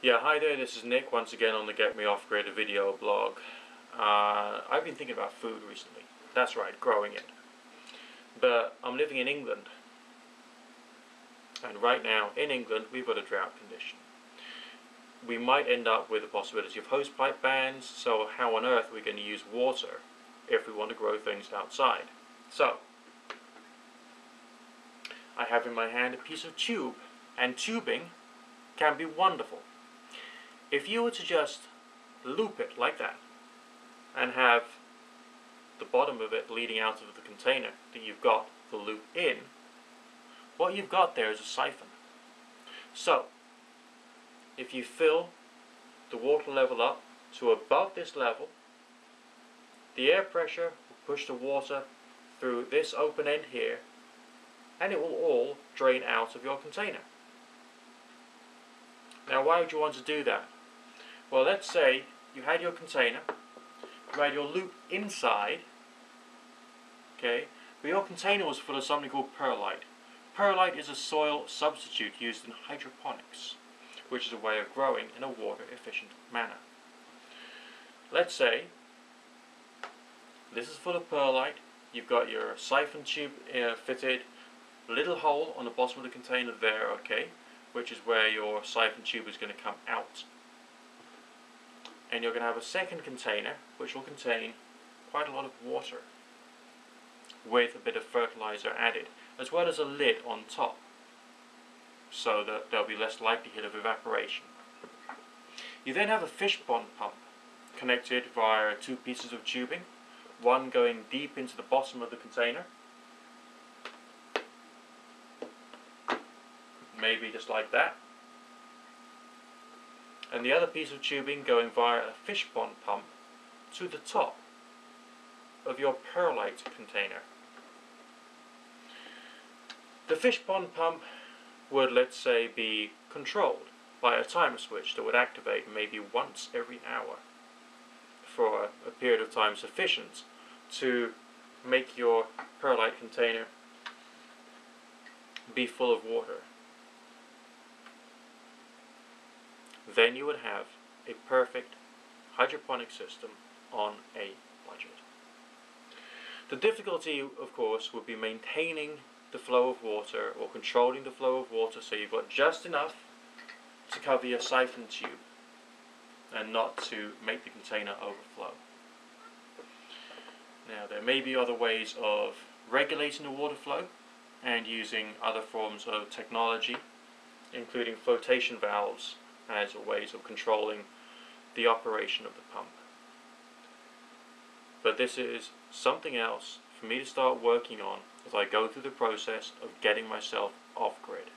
Yeah, hi there, this is Nick once again on the Get Me Off Grid video blog. I've been thinking about food recently. That's right, growing it. But I'm living in England. And right now, in England, we've got a drought condition. We might end up with the possibility of hosepipe bans, so how on earth are we going to use water if we want to grow things outside? So, I have in my hand a piece of tube, and tubing can be wonderful. If you were to just loop it like that, and have the bottom of it leading out of the container that you've got the loop in, what you've got there is a siphon. So, if you fill the water level up to above this level, the air pressure will push the water through this open end here, and it will all drain out of your container. Now, why would you want to do that? Well, let's say you had your container, you had your loop inside, okay, but your container was full of something called perlite. Perlite is a soil substitute used in hydroponics, which is a way of growing in a water-efficient manner. Let's say this is full of perlite, you've got your siphon tube fitted, little hole on the bottom of the container there, okay, which is where your siphon tube is going to come out. And you're going to have a second container which will contain quite a lot of water with a bit of fertilizer added, as well as a lid on top, so that there'll be less likelihood of evaporation. You then have a fish pond pump connected via two pieces of tubing, one going deep into the bottom of the container, maybe just like that, and the other piece of tubing going via a fish pond pump to the top of your perlite container. The fish pond pump would, let's say, be controlled by a timer switch that would activate maybe once every hour for a period of time sufficient to make your perlite container be full of water. Then you would have a perfect hydroponic system on a budget. The difficulty, of course, would be maintaining the flow of water, or controlling the flow of water so you've got just enough to cover your siphon tube and not to make the container overflow. Now, there may be other ways of regulating the water flow and using other forms of technology, including flotation valves as ways of controlling the operation of the pump. But this is something else for me to start working on as I go through the process of getting myself off grid.